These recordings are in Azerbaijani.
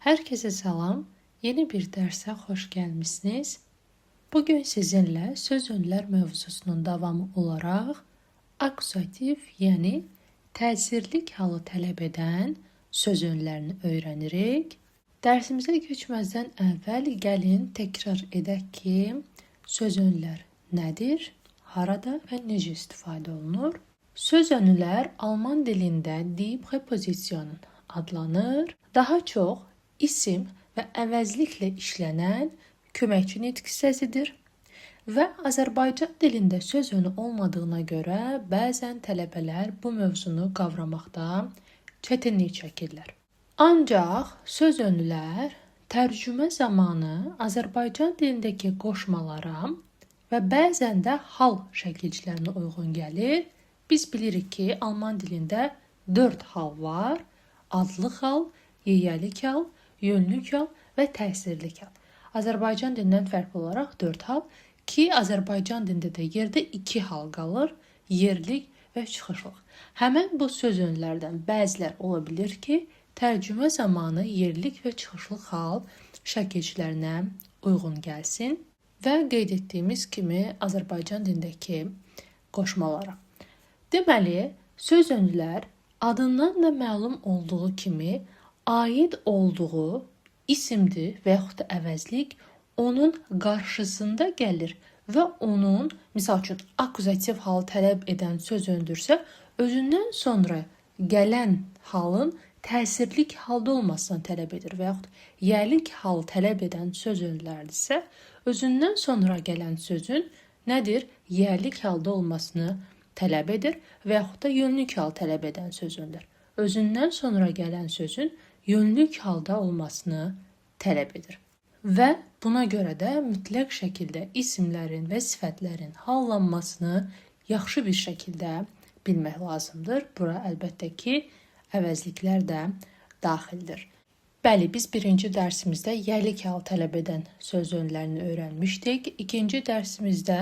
Herkese salam. Yeni bir derse hoş gelmişsiniz. Bugün sizinle söz önlər mövzusunun davamı olaraq akuzativ, yəni təsirlik halı tələb edən söz önlərini öyrənirik. Dərsimizə keçməzdən əvvəl gəlin təkrar edək ki, söz önlər nədir, harada və necə istifadə olunur? Söz önlər Alman dilində die Präpositionen adlanır. Daha çox isim və əvəzliklə işlənən köməkçi nitq hissəsidir və Azərbaycan dilində söz önü olmadığına görə bəzən tələbələr bu mövzunu qavramaqda çətinlik çəkirlər. Ancaq söz önlər tərcümə zamanı Azərbaycan dilindəki qoşmalara və bəzən də hal şəkilçilərinə uyğun gəlir. Biz bilirik ki, Alman dilində 4 hal var: adlıq hal, yiyəlik hal, yönlük hal və təsirlik hal. Azərbaycan dilindən fərqli olaraq 4 hal ki, Azərbaycan dilində də yerdə 2 hal qalır: yerlik və çıxışlıq. Həmən bu söz önlərdən bəzilər ola bilir ki, tərcümə zamanı yerlik və çıxışlıq hal şəkilçilərinə uyğun gəlsin və qeyd etdiyimiz kimi Azərbaycan dilindəki qoşmalara. Deməli, söz önlər adından da məlum olduğu kimi aid olduğu isimdir və yaxud da əvəzlik onun qarşısında gəlir və onun, misal üçün, akuzativ halı tələb edən söz öndürsə, özündən sonra gələn halın təsirlik halda olmasını tələb edir və yaxud yərlik halı tələb edən söz önlərdirsə, özündən sonra gələn sözün nədir? Yərlik halda olmasını tələb edir və yaxud da yönlük hal tələb edən söz önlər. Özündən sonra gələn sözün yönlük halda olmasını tələb edir. Və buna görə də mütləq şəkildə isimlərin və sifətlərin hallanmasını yaxşı bir şəkildə bilmək lazımdır. Bura əlbəttə ki, əvəzliklər də daxildir. Bəli, biz birinci dərsimizdə yərlik hal tələb edən söz önlərini öyrənmişdik. İkinci dərsimizdə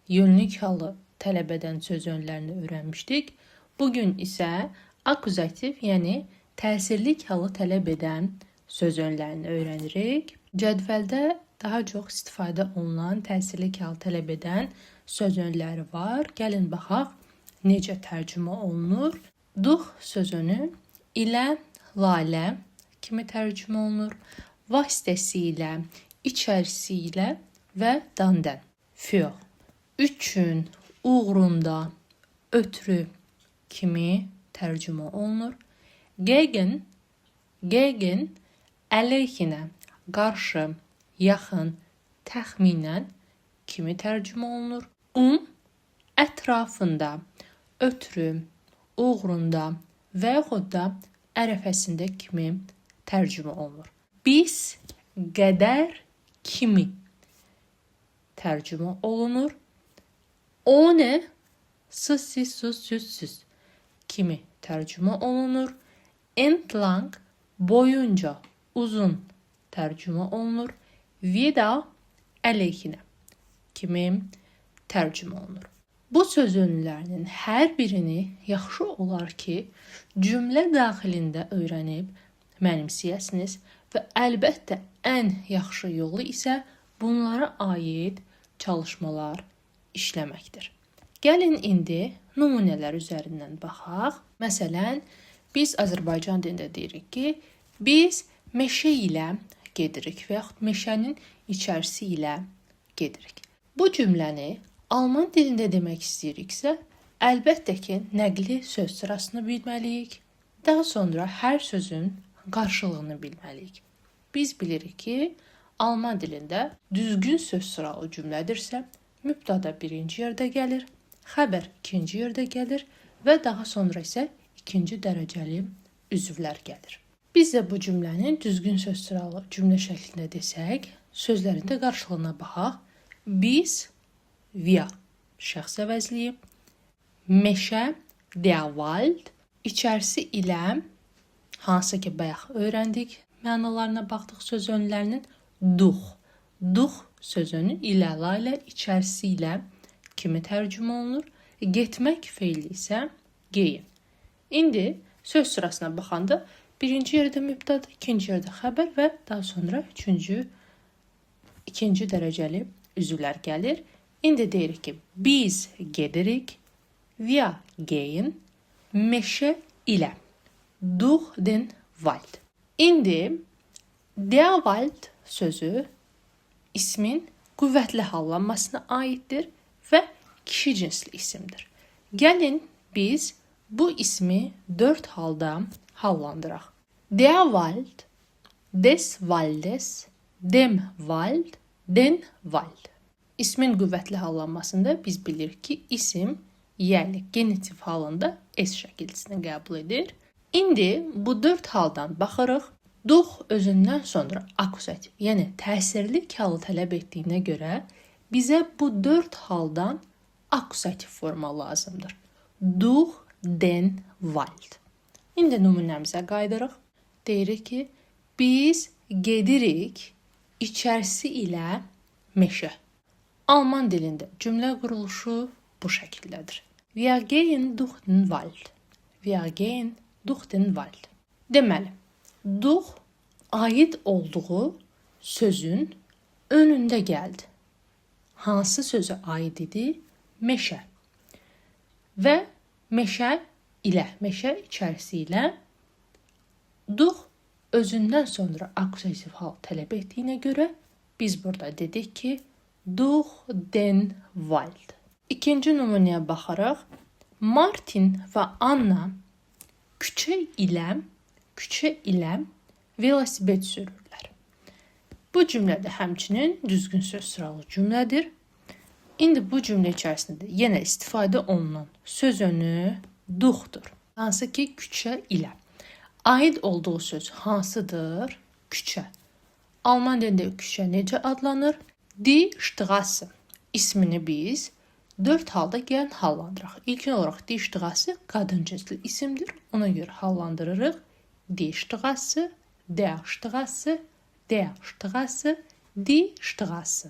yönlük halı tələb edən söz önlərini öyrənmişdik. Bugün isə akuzativ, yəni təsirlik halı tələb edən söz önlərini öyrənirik. Cədvəldə daha çox istifadə olunan təsirlik halı tələb edən söz önləri var. Gəlin baxaq necə tərcümə olunur. Dux sözünü ilə, lalə kimi tərcümə olunur. Vasitəsilə, içərisilə və dandən. Für, üçün, uğrunda, ötrü kimi tərcümə olunur. Gegen, əleyhinə, qarşı, yaxın, təxminən kimi tərcümə olunur. Ətrafında, ötrü, uğrunda və yaxud da ərəfəsində kimi tərcümə olunur. Biz qədər kimi tərcümə olunur. Ohne, siz, süz kimi tərcümə olunur. Entlang, boyunca, uzun tərcümə olunur. Vida, əleyhinə kimi tərcümə olunur. Bu söz önlərinin hər birini yaxşı olar ki, cümlə daxilində öyrənib mənimsəyəsiniz və əlbəttə ən yaxşı yolu isə bunlara aid çalışmalar işləməkdir. Gəlin indi nümunələr üzərindən baxaq. Məsələn, biz Azərbaycan dilində deyirik ki, biz meşə ilə gedirik və yaxud meşənin içərisi ilə gedirik. Bu cümləni Alman dilində demək istəyiriksə, əlbəttə ki, nəqli söz sırasını bilməliyik. Daha sonra hər sözün qarşılığını bilməliyik. Biz bilirik ki, Alman dilində düzgün söz sıralı cümlədirsə, mübtada birinci yerdə gəlir, xəbər ikinci yerdə gəlir və daha sonra isə ikinci dərəcəli üzvlər gəlir. Biz də bu cümlənin düzgün söz sıralı cümlə şəklində desək, sözlərin də qarşılığına baxaq. Biz, wir, şəxs əvəzliyi, meşə, der Wald, içərisi ilə, hansı ki bayaq öyrəndik, mənalarına baxdıq söz önlərinin, dux sözünü ilə, layla, içərisi ilə kimi tərcümə olunur. Getmək feili isə geyin. İndi söz sırasına baxanda Birinci yerdə mübtəda, ikinci yerdə xəbər və daha sonra ikinci dərəcəli üzvlər gəlir. İndi deyirik ki, biz gedirik, wir gehen, meşə ilə, durch den Wald. İndi der Wald sözü ismin qüvvətli hallanmasına aiddir və kişi cinsli isimdir. Gəlin biz bu ismi 4 halda hallandıraq. Der Wald, des Waldes, dem Wald, den Wald. İsmin qüvvətli hallanmasında biz bilirik ki, isim yerli genitiv halında S şəkilçisini qəbul edir. İndi bu 4 haldan baxırıq. Durch özündən sonra akusativ, yəni təsirli halı tələb etdiyinə görə bizə bu 4 haldan akusativ forma lazımdır. Durch den Wald. İndi nümunəmizə qayıdırıq. Deyirik ki, biz gedirik içərisi ilə meşə. Alman dilində cümlə quruluşu bu şəkildədir. Wir gehen durch den Wald. Wir gehen durch den Wald. Deməli, durch aid olduğu sözün önündə gəldi. Hansı sözə aid idi? Meşə. Və meşə içərisi ilə durch özündən sonra akusativ hal tələb etdiyinə görə biz burada dedik ki, durch den Wald. İkinci nümunəyə baxaraq, Martin və Anna küçə ilə velosiped sürürlər. Bu cümlədə həmçinin düzgün söz sıralı cümlədir. İndi bu cümlə içərisində yenə istifadə olunan söz önü duxdur. Hansı ki, küçə ilə. Aid olduğu söz hansıdır? Küçə. Alman dilində küçə necə adlanır? Die Straße. İsmini biz 4 halda gəlin hallandıraq. İlkin olaraq die Straße qadın cinsli isimdir. Ona görə hallandırırıq. Die Straße, der Straße, der Straße, die Straße.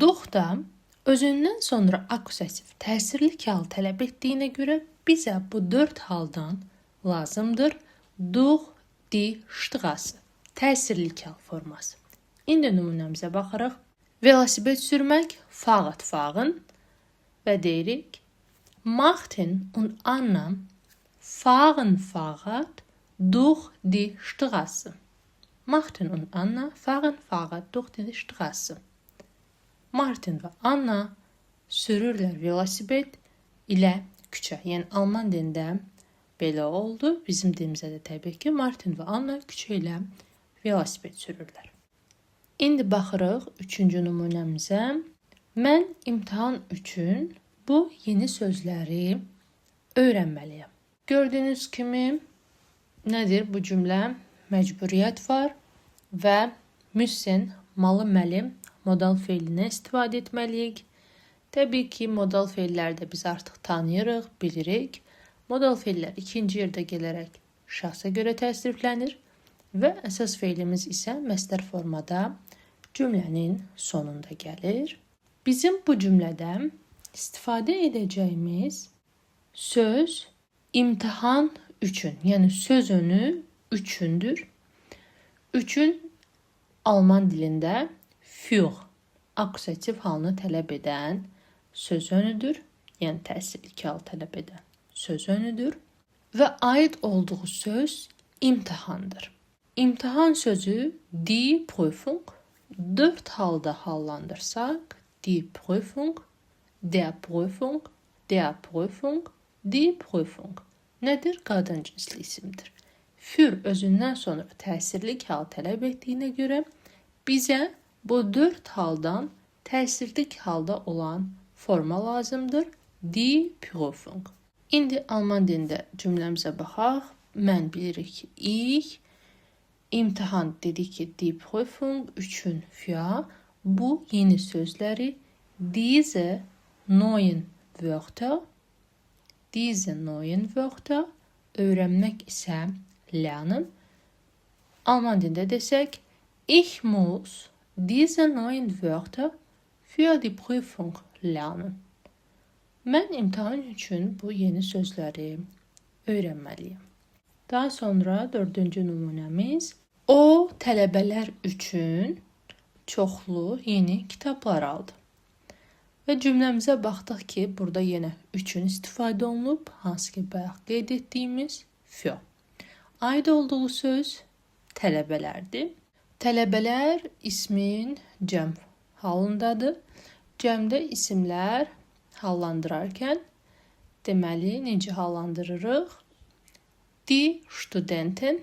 Duxda özündən sonra akusativ təsirli hal tələb etdiyinə görə bizə bu 4 haldan lazımdır. Durch die Straße. Təsirli hal forması. İndi nümunəmizə baxarıq. Velosiped sürmək, Fahrrad fahren və deyirik, Martin und Anna fahren Fahrrad durch die Straße. Martin und Anna fahren Fahrrad durch die Straße. Martin və Anna sürürlər velosiped ilə küçə. Yəni Alman dilində belə oldu. Bizim dilimizdə də təbii ki, Martin və Anna küçə ilə velosiped sürürlər. İndi baxırıq 3-cü nümunəmizə. Mən imtahan üçün bu yeni sözləri öyrənməliyəm. Gördüyünüz kimi nədir bu cümlə? Məcburiyyət var və müssen, malı məlim modal fe'ilinə istifadə etməliyik. Təbii ki, modal fe'illəri biz artıq tanıyırıq, bilirik. Modal fe'illər ikinci yerdə gələrək şəxsə görə təsriflənir və əsas fe'ilimiz isə məsdər formada cümlənin sonunda gəlir. Bizim bu cümlədə istifadə edəcəyimiz söz imtahan üçün, yəni söz önü üçündür. Üçün Alman dilində für akusativ halını tələb edən söz önüdür. Yəni təsirli hal tələb edən söz önüdür. Və aid olduğu söz imtahandır. İmtahan sözü die Prüfung 4 halda hallandırsaq, die Prüfung, der Prüfung, der Prüfung, die Prüfung. Nədir? Qadın cinsli isimdir. Für özündən sonra təsirli hal tələb etdiyinə görə bizə bu 4 haldan təsirli halda olan forma lazımdır. Die Prüfung. İndi Alman dilində cümləmizə baxaq. Mən bilirik ki, ich, imtahan dedik ki, die Prüfung üçün für bu yeni sözləri diese neuen Wörter öyrənmək isə lernen. Alman dilində desək, ich muss diese neuen Wörter für die Prüfung lernen. Mən imtahan üçün bu yeni sözləri öyrənməliyəm. Daha sonra dördüncü nümunəmiz. O tələbələr üçün çoxlu yeni kitablar aldı. Və cümləmizə baxdıq ki, burada yenə üçün istifadə olunub, hansı ki, bayaq qeyd etdiyimiz für. Aid olduğu söz tələbələrdir. Tələbələr ismin cəm halındadır. Cəmdə isimlər hallandırarkən deməli necə hallandırırıq? Die Studenten,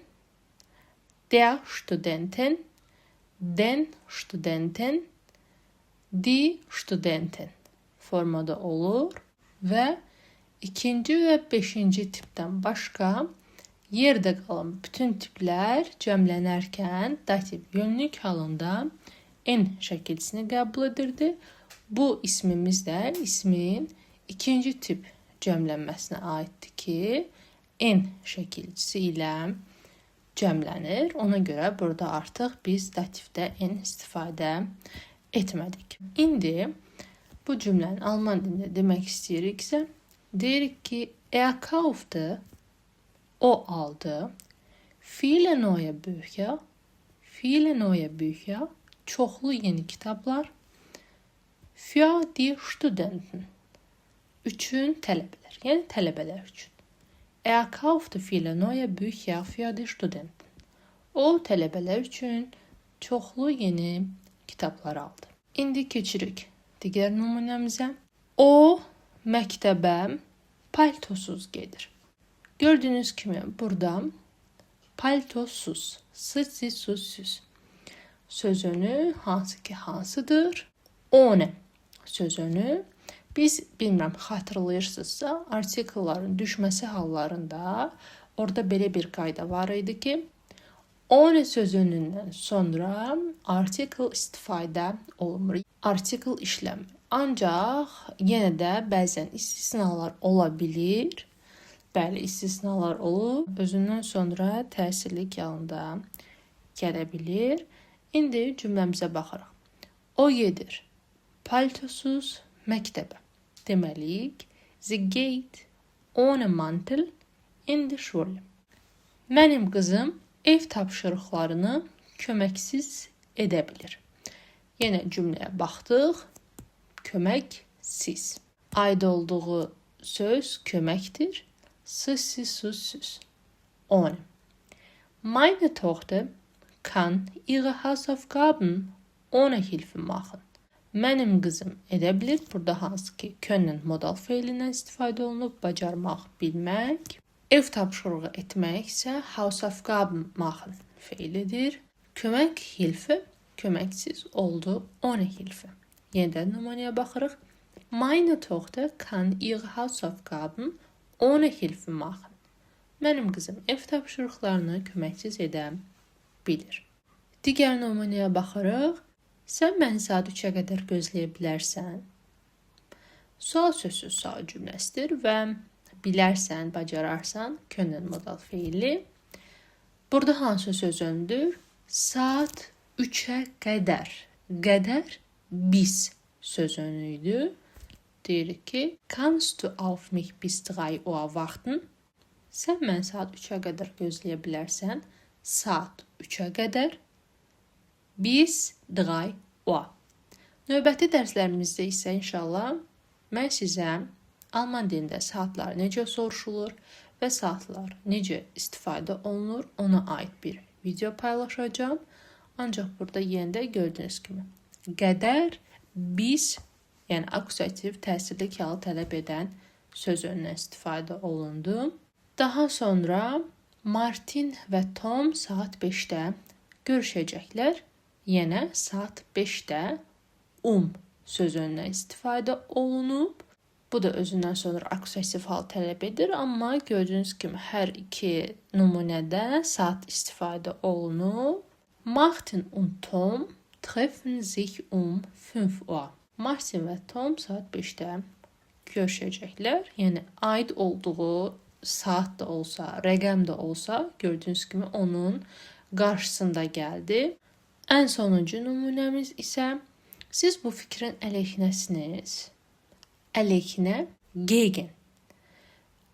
der Studenten, den Studenten, die Studenten formada olur və ikinci və beşinci tipdən başqa yerdə qalan bütün tiplər cəmlənərkən dativ yönlük halında en şəkilsini qəbul edirdi. Bu ismimiz də ismin ikinci tip cəmlənməsinə aiddir ki, en şəkilcisi ilə cəmlənir. Ona görə burada artıq biz dativdə en istifadə etmədik. İndi bu cümlənin alman dilində demək istəyiriksə, deyirik ki, er kaufte, o aldı, viele neue Bücher, çoxlu yeni kitablar, für die Studenten, üçün tələbələr, yəni tələbələr üçün. Er kaufte viele neue Bücher für die Studenten. O tələbələr üçün çoxlu yeni kitablar aldı. İndi keçirik digər nümunəmizə. O məktəbə paltosuz gedir. Gördüyünüz kimi burada paltosuz, sıtsız sözünü hansı ki hansıdır? Ohne sözünü biz bilmirəm xatırlayırsınızsa artikelların düşməsi hallarında orada belə bir qayda var idi ki, ohne sözünündən sonra artikel istifadə olunmur. Artikel işləmir. Ancaq yenə də bəzən istisnalar ola bilir. Bəli, istisnalar olur. Özündən sonra təsirlik yanında gələ bilir. İndi cümləmizə baxırıq. O gedir paltosuz məktəbə. Deməliyik, sie geht ohne Mantel in die Schule. Mənim qızım ev tapşırıqlarını köməksiz edə bilir. Yenə cümləyə baxdıq. Köməksiz. Aid olduğu söz köməkdir. Siz. Ohne. Meine Tochter kann ihre Hausaufgaben ohne Hilfe machen. Mənim qızım edə bilir. Burada hansı ki können modal feilindən istifadə olunub, bacarmaq, bilmək. Ev tapşırığı etmək isə Hausaufgaben machen feilidir. Kömək, Hilfe, köməksiz oldu, ohne Hilfe. Yenidən nümunəyə baxırıq. Meine Tochter kann ihre Hausaufgaben ohne Hilfe machen. Mənim qızım ev tapşırıqlarını köməksiz edə bilir. Digər nümunəyə baxırıq. Sən məni saat 3-ə qədər gözləyə bilərsən. Sual sözsüz sual cümləsidir və bilərsən, bacararsan, können modal feili. Burada hansı söz öndür? Saat 3-ə qədər. Qədər bis söz önüydü. Deyirik ki, kannst du auf mich bis 3 Uhr warten? Sən məni saat 3-ə qədər gözləyə bilərsən. Saat 3-ə qədər. Bis 3 Uhr. Növbəti dərslərimizdə isə inşallah mən sizə alman dilində saatlar necə soruşulur və saatlar necə istifadə olunur ona aid bir video paylaşacağım. Ancaq burada yenə də gördüyünüz kimi qədər, bis, yəni akusativ təsirli halı tələb edən söz önündən istifadə olundu. Daha sonra Martin və Tom saat 5-də görüşəcəklər. Yenə saat 5-də söz önündən istifadə olunub. Bu da özündən sonra akusativ hal tələb edir, amma gördüyünüz kimi hər iki nümunədə saat istifadə olunub. Martin und Tom treffen sich 5 Uhr. Martin və Tom saat 5-də görüşəcəklər. Yəni aid olduğu saat da olsa, rəqəm də olsa, gördüyünüz kimi onun qarşısında gəldi. Ən sonuncu nümunəmiz isə siz bu fikrin əleyhinəsiniz. Əleyhinə gegen.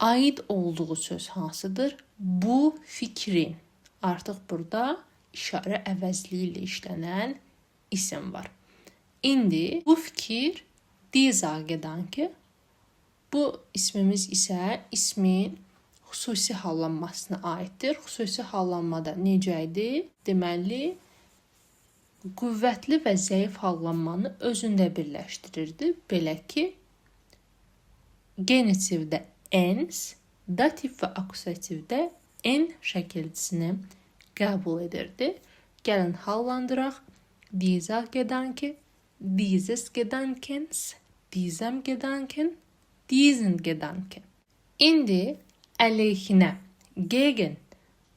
aid olduğu söz hansıdır? Bu fikrin. Artıq burada işarə əvəzliyi ilə işlənən isim var. İndi bu fikir dieser Gedanke. Bu ismimiz isə ismin xüsusi hallanmasına aiddir. Xüsusi hallanmada necə idi? Deməli, qüvvətli və zəif hallanmanı özündə birləşdirirdi. Belə ki, genitivdə ens, dativ və akusativdə en şəkilcisini qəbul edirdi. Gəlin hallandıraq. Dieser Gedanke, dieses Gedankens, diesem Gedanken, diesen Gedanken. İndi əleyhinə, gegen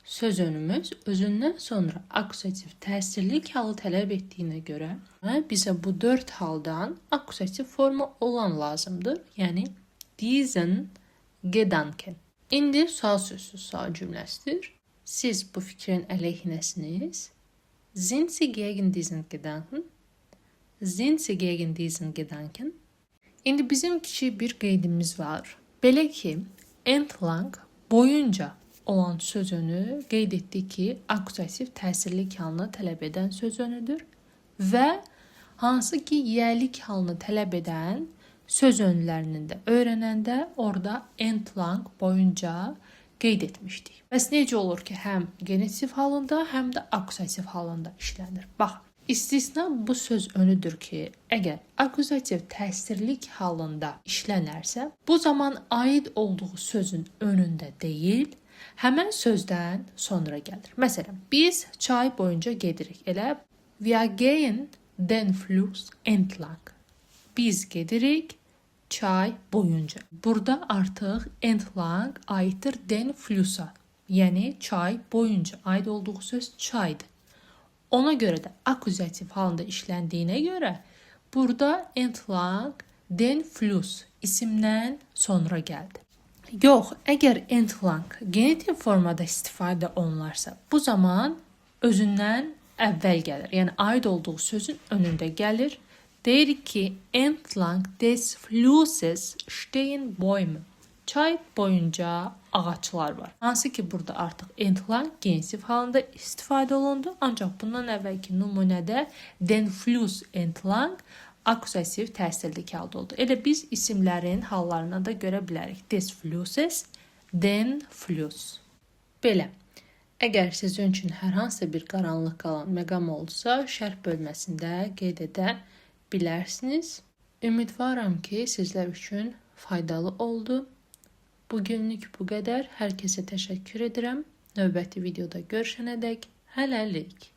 sözünümüz özündən sonra akusativ təsirlik halı tələb etdiyinə görə bizə bu 4 haldan akusativ forma olan lazımdır. Yəni diesen Gedanken. İndi sual sözsüz sual cümləsidir. Siz bu fikrin əleyhinəsiniz. Sind Sie gegen diesen Gedanken? Sind Sie gegen diesen Gedanken? İndi bizim kiçik bir qeydimiz var. Belə ki, entlang boyunca olan sözünü qeyd etdik ki, akusativ təsirlik halını tələb edən sözünüdür və hansı ki, yiyəlik halını tələb edən söz önlərinin də öyrənəndə orada entlang boyunca qeyd etmişdik. Bəs necə olur ki, həm genitiv halında, həm də akusativ halında işlənir? Baxın, istisna bu söz önüdür ki, əgər akusativ təsirlik halında işlənərsə, bu zaman aid olduğu sözün önündə deyil, həmən sözdən sonra gəlir. Məsələn, biz çay boyunca gedirik. Elə wir gehen den Fluss entlang. Biz gedirik çay boyunca. Burada artıq entlang aiddir den Fluss'a. Yəni çay boyunca aid olduğu söz çaydır. Ona görə də akuzativ halında işləndiyinə görə burada entlang den Fluss isimdən sonra gəldi. Yox, əgər entlang genitiv formada istifadə olunarsa, bu zaman özündən əvvəl gəlir. Yəni aid olduğu sözün önündə gəlir. Deyirik ki, entlang des Flusses stehen Bäume. Çay boyunca ağaçlar var. Hansı ki, burada artıq entlang genitiv halında istifadə olundu. Ancaq bundan əvvəlki nümunədə den Fluss entlang akusativ təsirlik halda oldu. Elə biz isimlərin hallarına da görə bilərik. Des Flusses, den Fluss. Belə. Əgər sizin üçün hər hansı bir qaranlıq qalan məqam olsa, şərh bölməsində qeyd edə bilərsiniz. Ümidvaram ki, sizlər üçün faydalı oldu. Bugünlük bu qədər. Hər kəsə təşəkkür edirəm. Növbəti videoda görüşənədək hələlik.